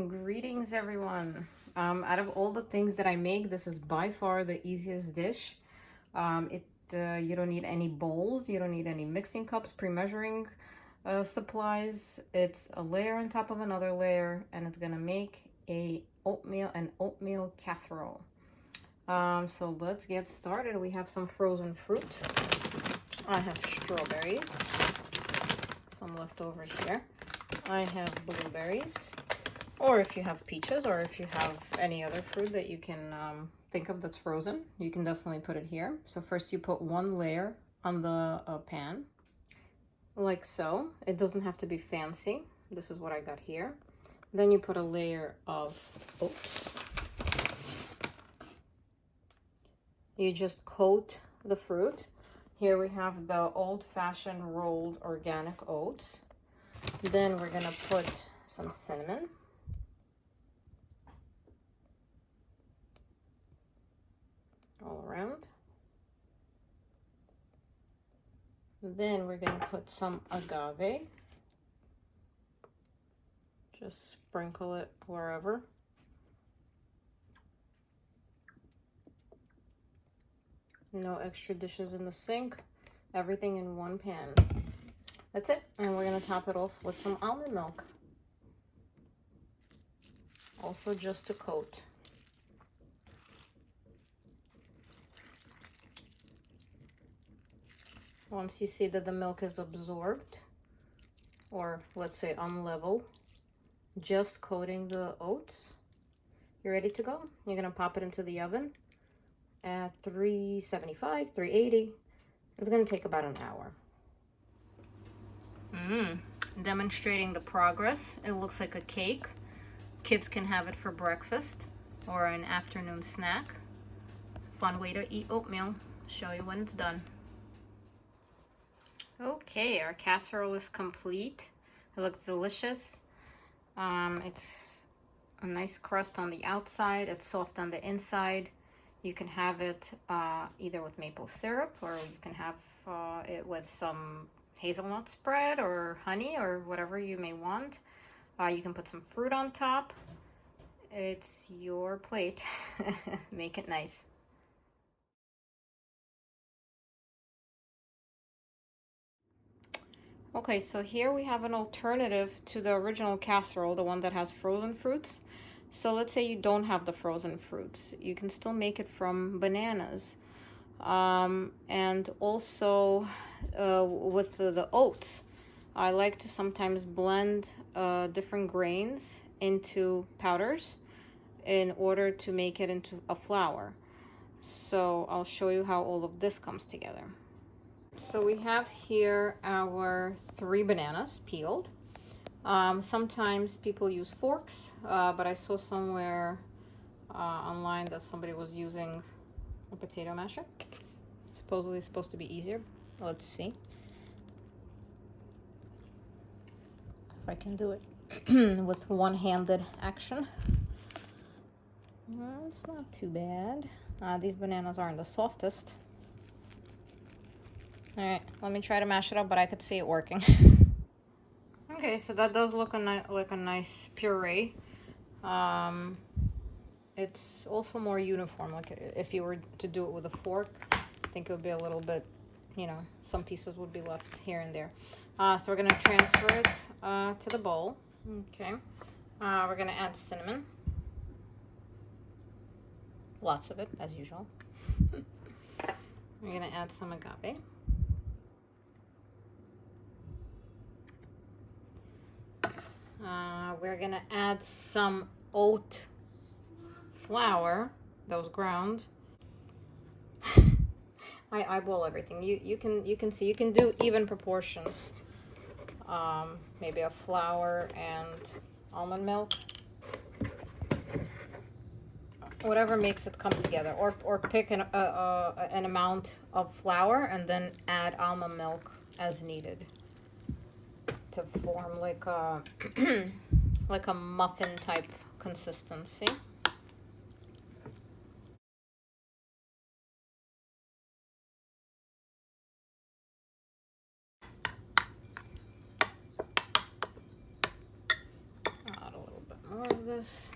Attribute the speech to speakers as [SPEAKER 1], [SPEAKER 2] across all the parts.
[SPEAKER 1] Greetings, everyone. Out of all the things that I make, this is by far the easiest dish. You don't need any bowls, you don't need any mixing cups, pre-measuring supplies. It's a layer on top of another layer, and it's gonna make an oatmeal casserole. So let's get started. We have some frozen fruit. I have strawberries, some left over here. I have blueberries, or if you have peaches, or if you have any other fruit that you can think of that's frozen, you can definitely put it here. So first you put one layer on the pan, like so. It doesn't have to be fancy. This is what I got here. Then you put a layer of oats. You just coat the fruit. Here we have the old-fashioned rolled organic oats. Then we're gonna put some cinnamon. All around. Then we're gonna put some agave. Just sprinkle it wherever. No extra dishes in the sink. Everything in one pan. That's it. And we're gonna top it off with some almond milk. Also just to coat. Once you see that the milk is absorbed, or let's say unlevel, just coating the oats, you're ready to go. You're gonna pop it into the oven at 375, 380. It's gonna take about an hour. Demonstrating the progress. It looks like a cake. Kids can have it for breakfast or an afternoon snack. Fun way to eat oatmeal. Show you when it's done. Okay, our casserole is complete. It looks delicious. It's a nice crust on the outside. It's soft on the inside. You can have it either with maple syrup, or you can have it with some hazelnut spread or honey or whatever you may want. You can put some fruit on top. It's your plate. Make it nice. Okay, so here we have an alternative to the original casserole, the one that has frozen fruits. So let's say you don't have the frozen fruits. You can still make it from bananas. And also with the oats, I like to sometimes blend different grains into powders in order to make it into a flour. So I'll show you how all of this comes together. So we have here our 3 bananas peeled. Sometimes people use forks, but I saw somewhere online that somebody was using a potato masher. Supposedly it's supposed to be easier. Let's see if I can do it with one-handed action. It's not too bad. These bananas aren't the softest. All right, let me try to mash it up, but I could see it working. Okay, so that does look like a nice puree. It's also more uniform. Like if you were to do it with a fork, I think it would be a little bit, some pieces would be left here and there. So we're gonna transfer it to the bowl. Okay, we're gonna add cinnamon. Lots of it, as usual. We're gonna add some agave. We're gonna add some oat flour that was ground. I eyeball everything. You can see, you can do even proportions. Maybe a flour and almond milk. Whatever makes it come together, or pick an amount of flour and then add almond milk as needed to form like a like a muffin type consistency. Add a little bit more of this.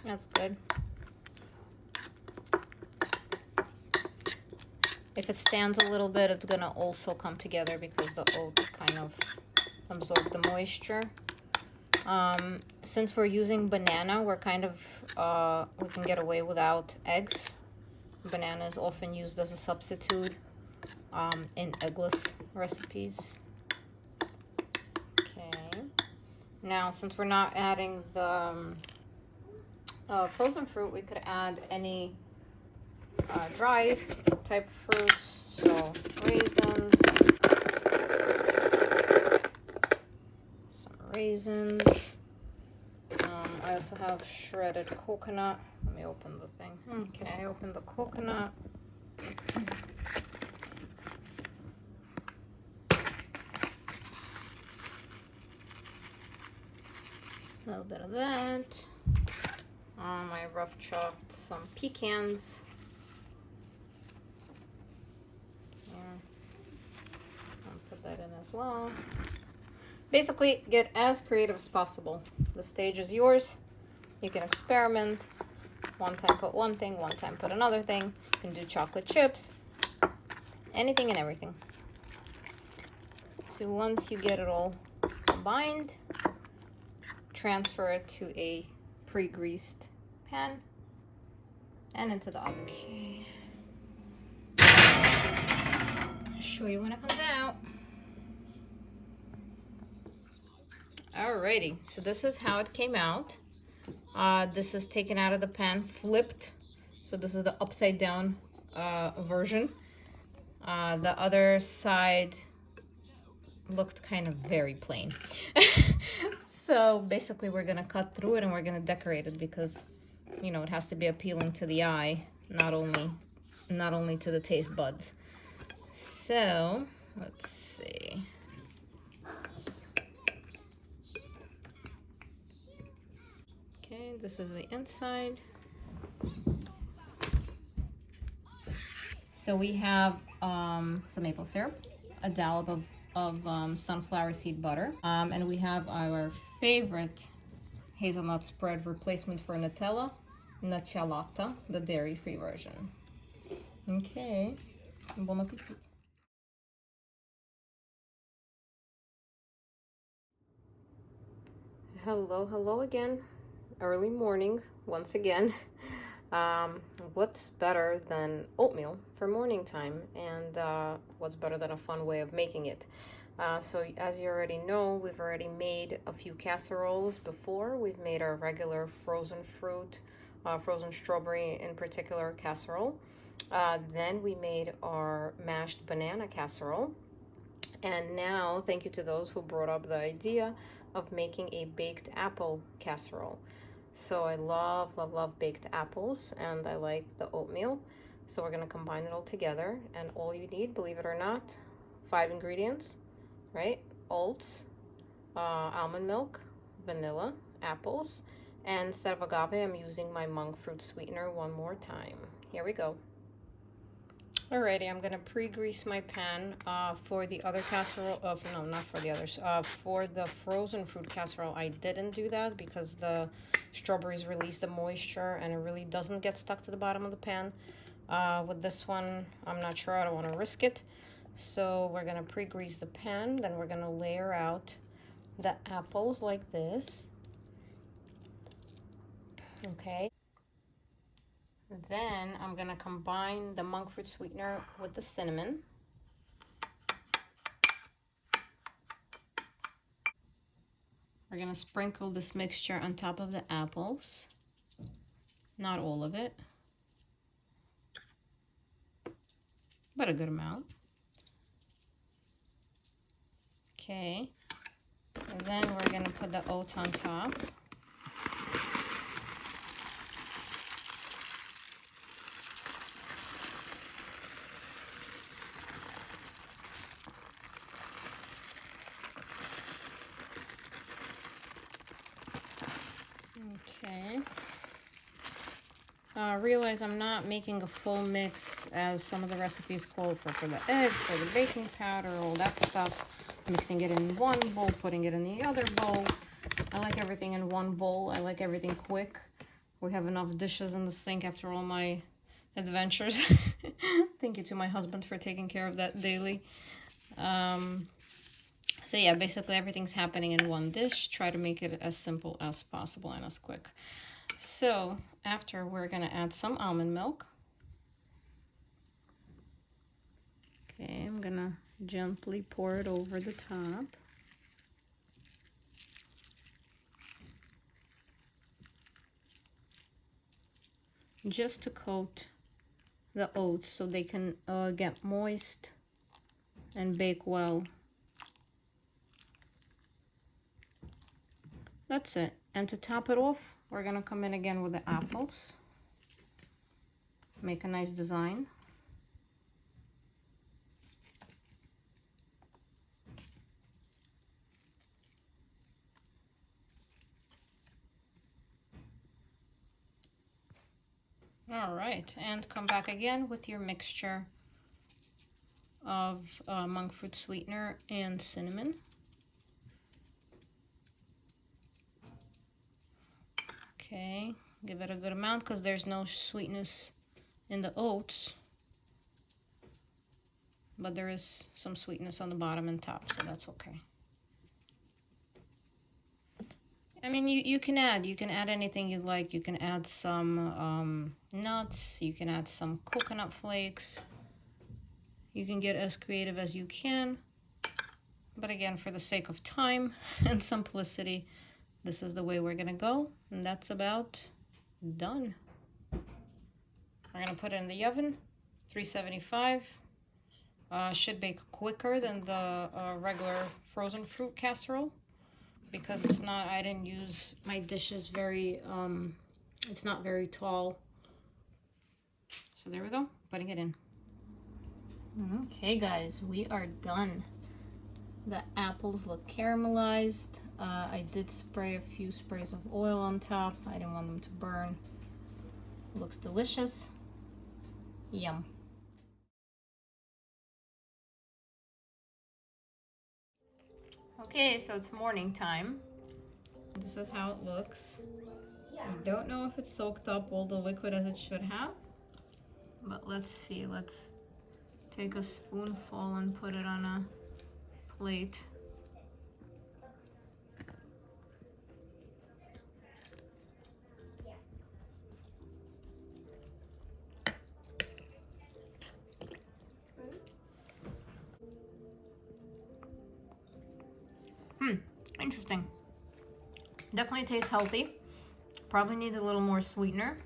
[SPEAKER 1] That's good. If it stands a little bit, it's gonna also come together because the oats kind of absorb the moisture. Since we're using banana, we're kind of, we can get away without eggs. Banana is often used as a substitute in eggless recipes. Okay. Now, since we're not adding the frozen fruit, we could add any dried type of fruits. So raisins, some raisins. I also have shredded coconut. Let me open the thing. Okay, I opened the coconut. A little bit of that. I rough chopped some pecans. Yeah. I'll put that in as well. Basically, get as creative as possible. The stage is yours. You can experiment. One time put one thing, one time put another thing. You can do chocolate chips. Anything and everything. So once you get it all combined, transfer it to a pre-greased pan and into the oven. Okay. I'll show you when it comes out. Alrighty, so this is how it came out. This is taken out of the pan, flipped. So this is the upside down version. The other side looked kind of very plain. So basically we're gonna cut through it and we're gonna decorate it because, you know, it has to be appealing to the eye, not only to the taste buds. So let's see. Okay, this is the inside. So we have some maple syrup, a dollop of sunflower seed butter, and we have our favorite hazelnut spread replacement for Nutella, Nutellata, the dairy-free version. Okay, bon appetit. Hello again. Early morning, once again. What's better than oatmeal for morning time? And what's better than a fun way of making it? So as you already know, we've already made a few casseroles before. We've made our regular frozen fruit, frozen strawberry in particular casserole. Then we made our mashed banana casserole. And now, thank you to those who brought up the idea of making a baked apple casserole. So I love baked apples, and I like the oatmeal. So we're gonna combine it all together, and all you need, believe it or not, 5 ingredients, right? Oats, almond milk, vanilla, apples, and instead of agave, I'm using my monk fruit sweetener one more time. Here we go. Alrighty, I'm gonna pre-grease my pan for the other casserole. No, not for the others. For the frozen fruit casserole, I didn't do that because the strawberries release the moisture and it really doesn't get stuck to the bottom of the pan. With this one, I'm not sure. I don't want to risk it. So we're gonna pre-grease the pan. Then we're gonna layer out the apples like this. Okay. Then I'm gonna combine the monk fruit sweetener with the cinnamon. We're gonna sprinkle this mixture on top of the apples. Not all of it, but a good amount. Okay, and then we're gonna put the oats on top. Okay. realize I'm not making a full mix as some of the recipes call for the eggs, for the baking powder, all that stuff. Mixing it in one bowl, putting it in the other bowl. I like everything in one bowl. I like everything quick. We have enough dishes in the sink after all my adventures. Thank you to my husband for taking care of that daily. So yeah, basically everything's happening in one dish. Try to make it as simple as possible and as quick. So after, we're gonna add some almond milk. Okay, I'm gonna gently pour it over the top. Just to coat the oats so they can get moist and bake well. That's it. And to top it off, we're gonna come in again with the apples. Make a nice design. All right, and come back again with your mixture of monk fruit sweetener and cinnamon. Okay, give it a good amount because there's no sweetness in the oats, but there is some sweetness on the bottom and top, so that's okay. I mean, you can add anything you'd like. You can add some nuts, you can add some coconut flakes. You can get as creative as you can, but again, for the sake of time and simplicity, this is the way we're gonna go, and that's about done. We're gonna put it in the oven, 375. Should bake quicker than the regular frozen fruit casserole because it's not, I didn't use, my dish is very, it's not very tall. So there we go, putting it in. Okay guys, we are done. The apples look caramelized. I did spray a few sprays of oil on top. I didn't want them to burn. Looks delicious. Yum. Okay, so it's morning time. This is how it looks. I don't know if it soaked up all the liquid as it should have, but let's see. Let's take a spoonful and put it on a plate. Interesting. Definitely tastes healthy. Probably needs a little more sweetener.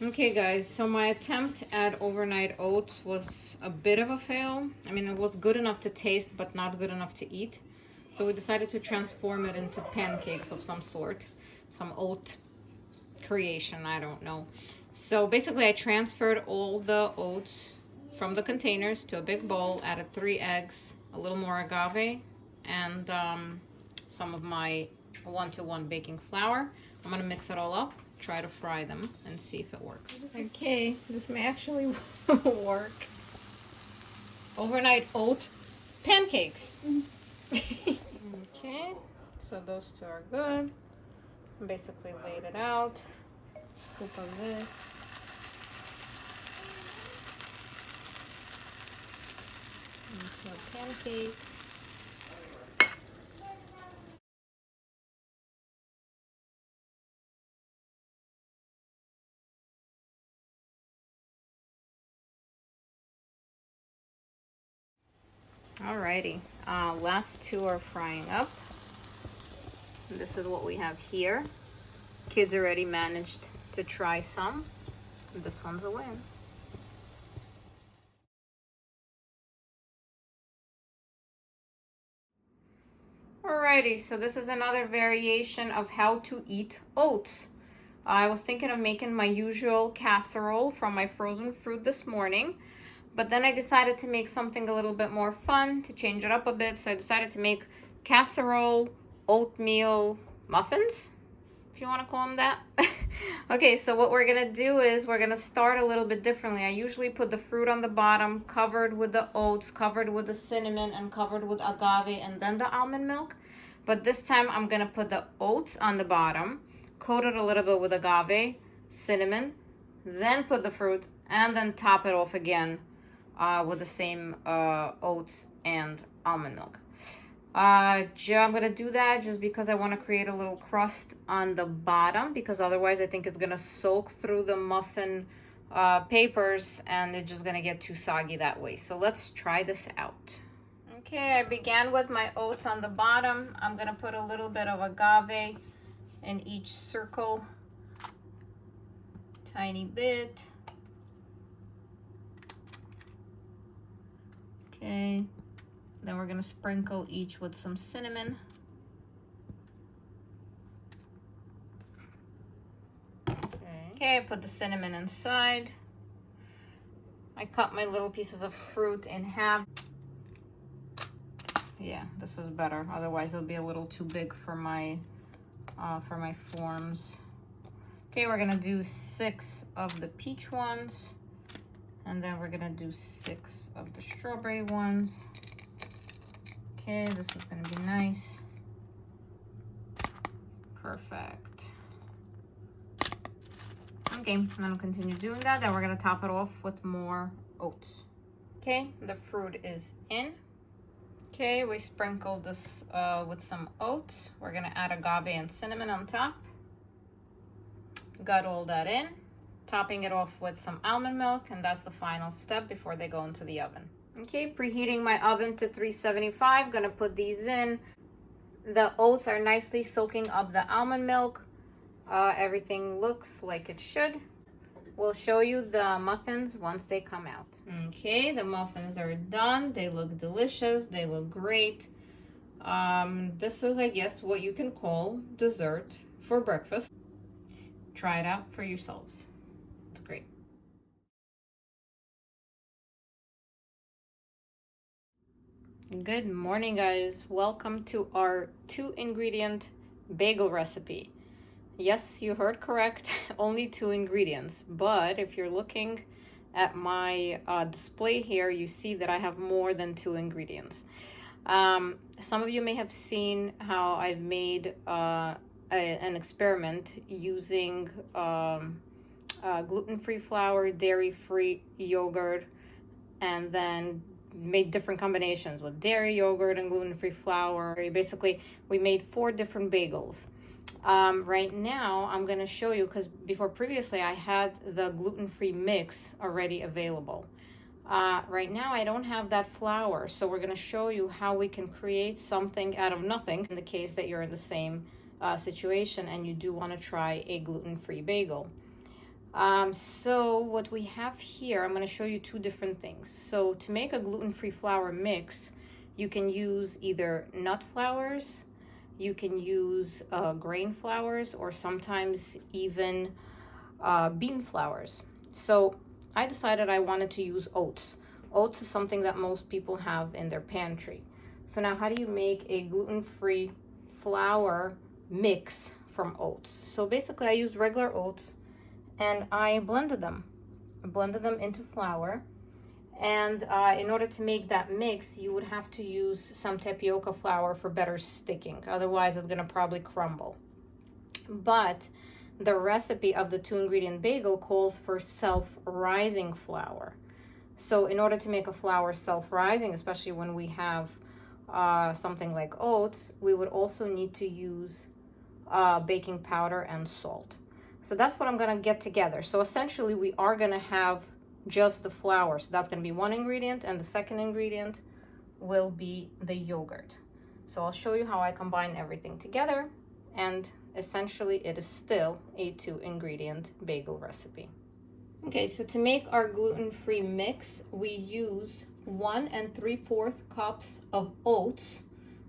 [SPEAKER 1] Okay guys, so my attempt at overnight oats was a bit of a fail. I mean, it was good enough to taste, but not good enough to eat. So we decided to transform it into pancakes of some sort. Some oat creation, I don't know. So basically I transferred all the oats from the containers to a big bowl, added 3 eggs, a little more agave, and some of my 1-to-1 baking flour. I'm gonna mix it all up, try to fry them, and see if it works. Okay, this may actually work. Overnight oat pancakes. Okay, so those 2 are good. Basically laid it out. Scoop of this. Into a pancake. Alrighty, last 2 are frying up. This is what we have here. Kids already managed to try some. This one's a win. Alrighty, so this is another variation of how to eat oats. I was thinking of making my usual casserole from my frozen fruit this morning, but then I decided to make something a little bit more fun to change it up a bit. So I decided to make casserole oatmeal muffins. if you want to call them that. Okay, so what we're gonna do is we're gonna start a little bit differently. I usually put the fruit on the bottom, covered with the oats, covered with the cinnamon, and covered with agave, and then the almond milk. But this time I'm gonna put the oats on the bottom, coat it a little bit with agave, cinnamon, then put the fruit, and then top it off again with the same oats and almond milk. I'm gonna do that just because I want to create a little crust on the bottom, because otherwise I think it's gonna soak through the muffin papers and it's just gonna get too soggy that way. So let's try this out. Okay, I began with my oats on the bottom. I'm gonna put a little bit of agave in each circle, tiny bit. Okay, then we're gonna sprinkle each with some cinnamon. Okay, I put the cinnamon inside. I cut my little pieces of fruit in half. Yeah, this is better. Otherwise it'll be a little too big for my forms. Okay, we're gonna do 6 of the peach ones. And then we're gonna do 6 of the strawberry ones. Okay, this is gonna be nice. Perfect. Okay, and then I'll continue doing that. Then we're gonna top it off with more oats. Okay, the fruit is in. Okay, we sprinkled this with some oats. We're gonna add agave and cinnamon on top. Got all that in. Topping it off with some almond milk, and that's the final step before they go into the oven. Okay, preheating my oven to 375. Gonna put these in. The oats are nicely soaking up the almond milk. Everything looks like it should. We'll show you the muffins once they come out. Okay, the muffins are done. They look delicious. They look great. This is, I guess, what you can call dessert for breakfast. Try it out for yourselves. It's great. Good morning, guys. Welcome to our 2-ingredient bagel recipe. Yes, you heard correct. Only 2 ingredients. But if you're looking at my display here, you see that I have more than 2 ingredients. Some of you may have seen how I've made an experiment using gluten-free flour, dairy-free yogurt, and then made different combinations with dairy, yogurt, and gluten-free flour. Basically, we made 4 different bagels. Right now, I'm going to show you, because previously I had the gluten-free mix already available. Right now, I don't have that flour, so we're going to show you how we can create something out of nothing in the case that you're in the same situation and you do want to try a gluten-free bagel. So what we have here, I'm going to show you 2 different things. So to make a gluten-free flour mix, you can use either nut flours, you can use grain flours, or sometimes even bean flours. So I decided I wanted to use oats. Oats is something that most people have in their pantry. So now how do you make a gluten-free flour mix from oats? So basically I used regular oats and I blended them. I blended them into flour. And in order to make that mix, you would have to use some tapioca flour for better sticking. Otherwise, it's gonna probably crumble. But the recipe of the 2-ingredient bagel calls for self-rising flour. So in order to make a flour self-rising, especially when we have something like oats, we would also need to use baking powder and salt. So that's what I'm gonna get together. So essentially we are gonna have just the flour. So that's gonna be 1 ingredient, and the second ingredient will be the yogurt. So I'll show you how I combine everything together, and essentially it is still a 2-ingredient bagel recipe. Okay, so to make our gluten-free mix, we use 1 3/4 cups of oats,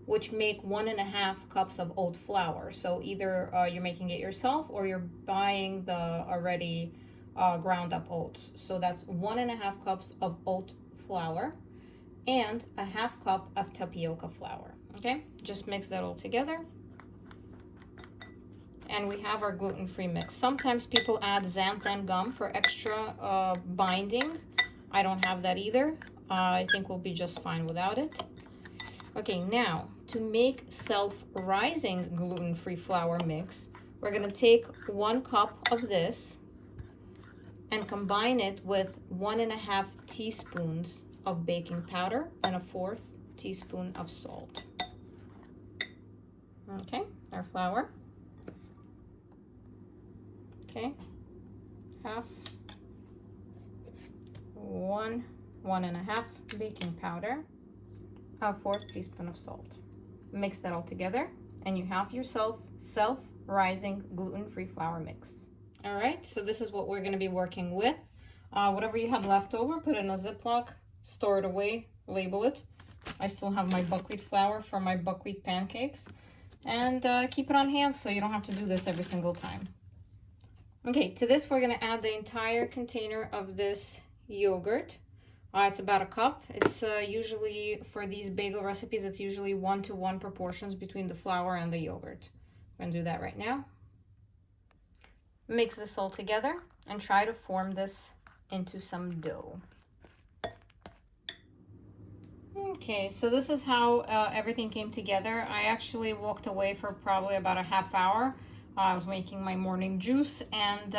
[SPEAKER 1] which make 1.5 cups of oat flour. So either you're making it yourself or you're buying the already ground up oats. So that's 1.5 cups of oat flour and 1/2 cup of tapioca flour. Okay, just mix that all together. and we have our gluten-free mix. Sometimes people add xanthan gum for extra binding. I don't have that either. I think we'll be just fine without it. Okay, now to make self-rising gluten-free flour mix, we're gonna take 1 cup of this and combine it with 1.5 teaspoons of baking powder and 1/4 teaspoon of salt. Okay, our flour. Okay, half, 1.5 baking powder, 1/4 teaspoon of salt. Mix that all together and you have yourself self-rising gluten-free flour mix. All right, so this is what we're gonna be working with. Whatever you have left over, put it in a Ziploc, store it away, label it. I still have my buckwheat flour for my buckwheat pancakes, and keep it on hand so you don't have to do this every single time. Okay, to this we're gonna add the entire container of this yogurt. It's about 1 cup. It's usually, for these bagel recipes, it's usually 1-to-1 proportions between the flour and the yogurt. I'm gonna do that right now. Mix this all together and try to form this into some dough. Okay, so this is how everything came together. I actually walked away for probably about a half hour. I was making my morning juice, and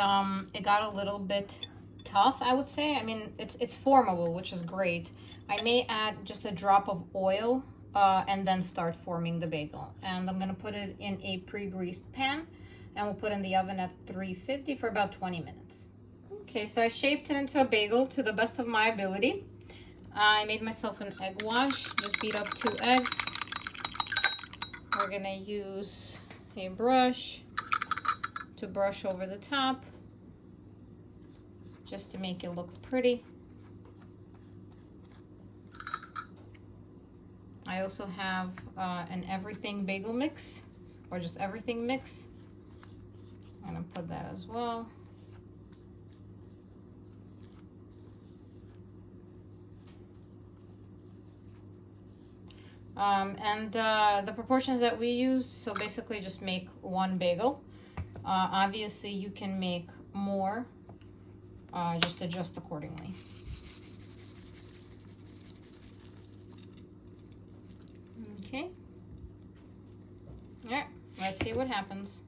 [SPEAKER 1] it got a little bit tough, I would say. I mean, it's formable, which is great. I may add just a drop of oil and then start forming the bagel. And I'm gonna put it in a pre-greased pan, and we'll put it in the oven at 350 for about 20 minutes. Okay, so I shaped it into a bagel to the best of my ability. I made myself an egg wash, just beat up 2 eggs. We're gonna use a brush to brush over the top, just to make it look pretty. I also have an everything bagel mix, or just everything mix. I'm gonna put that as well. The proportions that we use, so basically just make 1 bagel. Obviously you can make more, just adjust accordingly. Okay. All right, let's see what happens.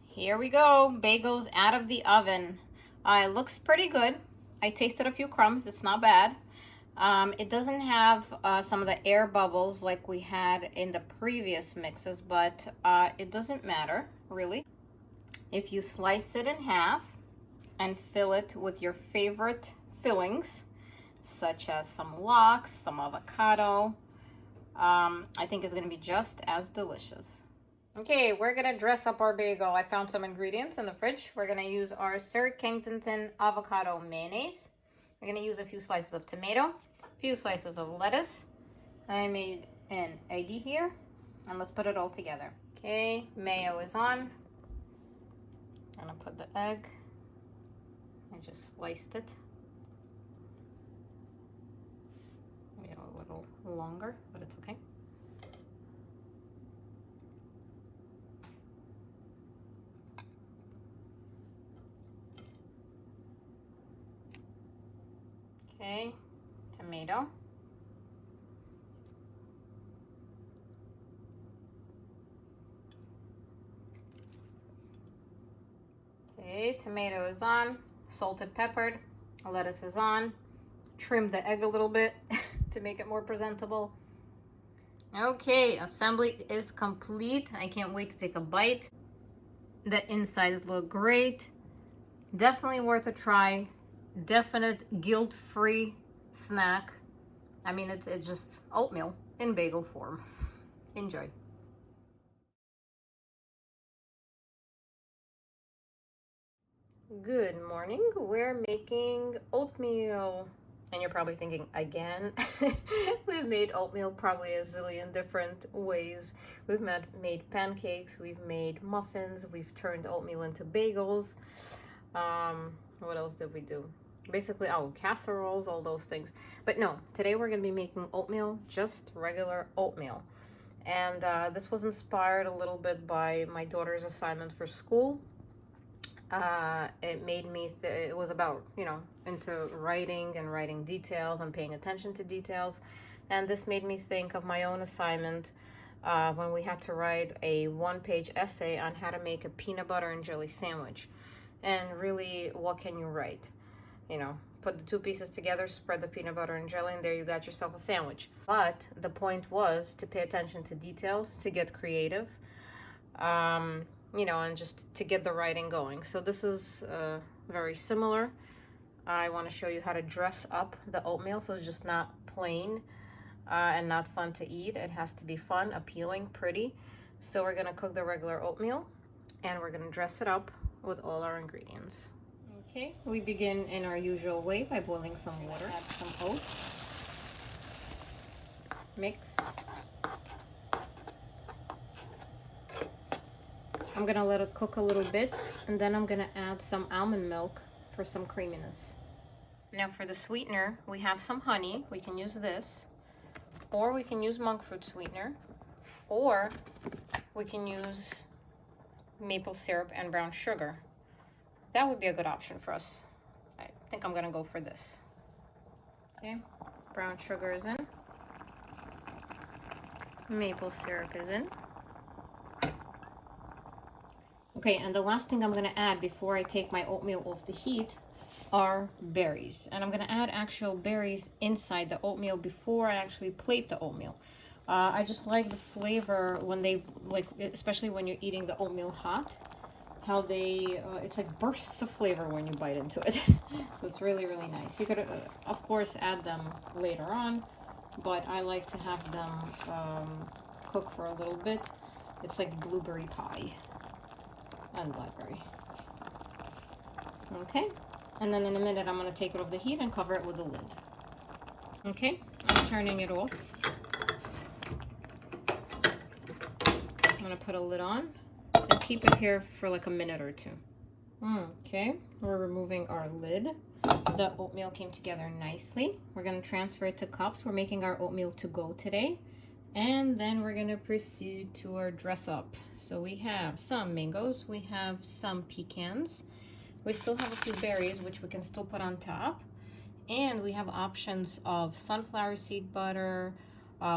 [SPEAKER 1] Here we go, bagels out of the oven. It looks pretty good. I tasted a few crumbs, it's not bad. It doesn't have some of the air bubbles like we had in the previous mixes, but it doesn't matter, really. If you slice it in half and fill it with your favorite fillings, such as some lox, some avocado, I think it's gonna be just as delicious. Okay, we're gonna dress up our bagel. I found some ingredients in the fridge. We're gonna use our Sir Kensington avocado mayonnaise. We're gonna use a few slices of tomato, a few slices of lettuce. I made an eggie here, and let's put it all together. Okay, mayo is on. I'm gonna put the egg. I just sliced it. Maybe a little longer, but it's okay. Okay, tomato. Okay, tomato is on, salted, peppered, lettuce is on. Trim the egg a little bit to make it more presentable. Okay, assembly is complete. I can't wait to take a bite. The insides look great. Definitely worth a try. Definite guilt-free snack. I mean, it's just oatmeal in bagel form. Enjoy. Good morning. We're making oatmeal. And you're probably thinking, again? We've made oatmeal probably a zillion different ways. We've made pancakes, we've made muffins, we've turned oatmeal into bagels. What else did we do? Basically, casseroles, all those things. But no, today we're gonna be making oatmeal, just regular oatmeal. And this was inspired a little bit by my daughter's assignment for school. It made me, it was about, you know, into writing and writing details and paying attention to details. And this made me think of my own assignment when we had to write a one-page essay on how to make a peanut butter and jelly sandwich. And really, what can you write? You know, put the two pieces together, spread the peanut butter and jelly, and there you got yourself a sandwich. But the point was to pay attention to details, to get creative. You know, and just to get the writing going. So this is very similar. I want to show you how to dress up the oatmeal so it's just not plain and not fun to eat. It has to be fun, appealing, pretty. So we're going to cook the regular oatmeal and we're going to dress it up with all our ingredients. Okay, we begin in our usual way by boiling some water. Add some oats. Mix. I'm gonna let it cook a little bit, and then I'm gonna add some almond milk for some creaminess. Now for the sweetener, we have some honey. We can use this, or we can use monk fruit sweetener, or we can use maple syrup and brown sugar. That would be a good option for us. I think I'm gonna go for this. Okay, brown sugar is in. Maple syrup is in. Okay, and the last thing I'm gonna add before I take my oatmeal off the heat are berries. And I'm gonna add actual berries inside the oatmeal before I actually plate the oatmeal. I just like the flavor when they, like, especially when you're eating the oatmeal hot, how they, it's like bursts of flavor when you bite into it. So it's really, really nice. You could, of course, add them later on, but I like to have them cook for a little bit. It's like blueberry pie. And blackberry. Okay, and then in a minute I'm going to take it off the heat and cover it with a lid. Okay, I'm turning it off. I'm going to put a lid on and keep it here for like a minute or two. Okay, we're removing our lid. The oatmeal came together nicely. We're going to transfer it to cups. We're making our oatmeal to go today. And then we're gonna proceed to our dress up. So we have some mangoes, we have some pecans, we still have a few berries which we can still put on top, and we have options of sunflower seed butter,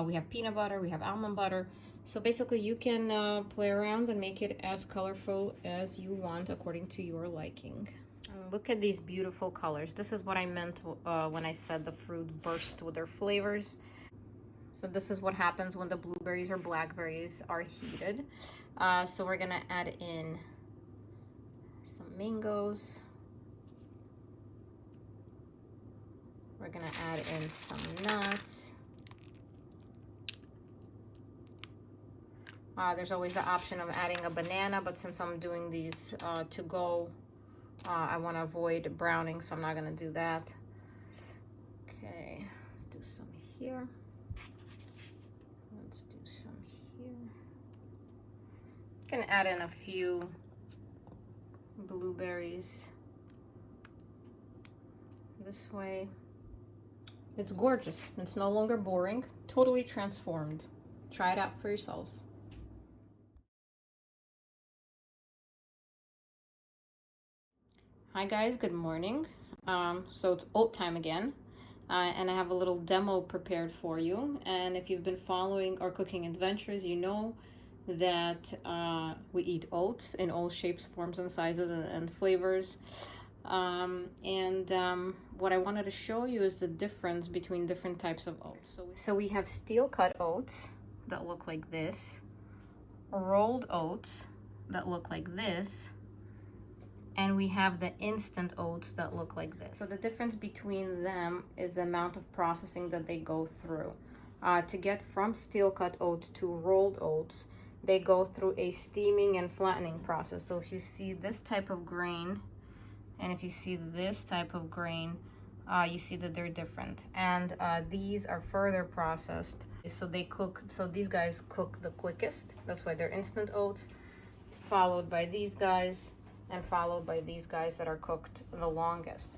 [SPEAKER 1] we have peanut butter, we have almond butter. So basically you can play around and make it as colorful as you want according to your liking. Look at these beautiful colors. This is what I meant when I said the fruit burst with their flavors. So this is what happens when the blueberries or blackberries are heated. So we're gonna add in some mangoes. We're gonna add in some nuts. There's always the option of adding a banana, but since I'm doing these to go, I want to avoid browning, so I'm not gonna do that. Okay, let's do some here. Let's do some here. Gonna add in a few blueberries this way. It's gorgeous. It's no longer boring. Totally transformed. Try it out for yourselves. Hi guys, good morning. So it's oat time again. And I have a little demo prepared for you. And if you've been following our cooking adventures, you know that we eat oats in all shapes, forms, and sizes and flavors. What I wanted to show you is the difference between different types of oats. So we have steel cut oats that look like this, rolled oats that look like this, and we have the instant oats that look like this. So the difference between them is the amount of processing that they go through. To get from steel cut oats to rolled oats, they go through a steaming and flattening process. So if you see this type of grain, and if you see this type of grain, you see that they're different. And these are further processed. So they cook, so these guys cook the quickest. That's why they're instant oats, followed by these guys, and followed by these guys that are cooked the longest.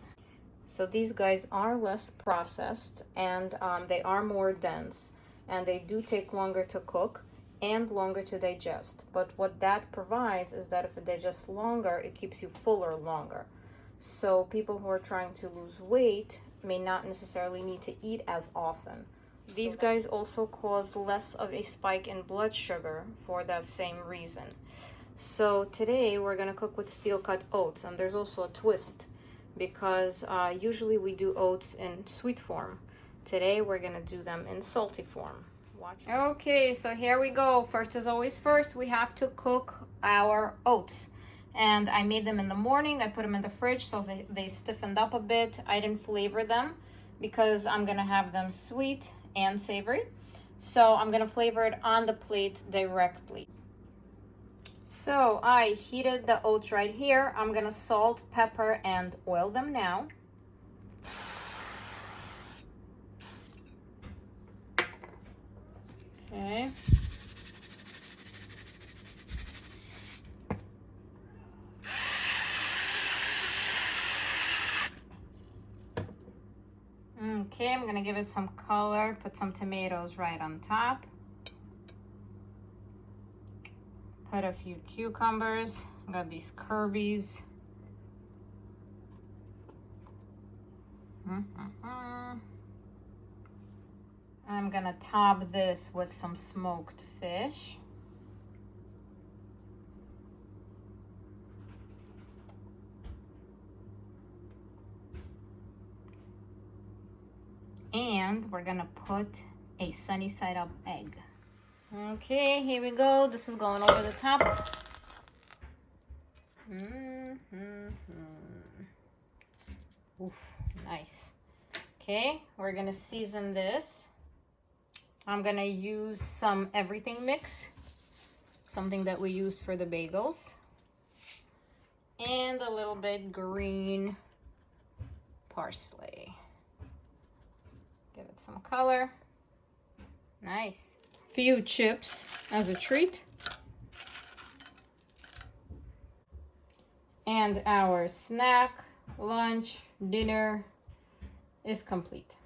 [SPEAKER 1] So these guys are less processed, and they are more dense, and they do take longer to cook. and longer to digest. But what that provides is that if it digests longer, it keeps you fuller longer. So people who are trying to lose weight may not necessarily need to eat as often. These guys also cause less of a spike in blood sugar for that same reason. So today we're gonna cook with steel cut oats, and there's also a twist because usually we do oats in sweet form. Today we're gonna do them in salty form. Okay, so here we go. First as always first, we have to cook our oats. And I made them in the morning. I put them in the fridge so they stiffened up a bit. I didn't flavor them because I'm gonna have them sweet and savory. So I'm gonna flavor it on the plate directly. So I heated the oats right here. I'm gonna salt, pepper, and oil them now. Okay. Okay, I'm gonna give it some color, put some tomatoes right on top. Put a few cucumbers. I got these Kirby's. I'm gonna top this with some smoked fish. And we're gonna put a sunny side up egg. Okay, here we go. This is going over the top. Oof, nice. Okay, we're gonna season this. I'm gonna use some everything mix, something that we used for the bagels, and a little bit green parsley. Give it some color. Nice. Few chips as a treat. And our snack, lunch, dinner is complete.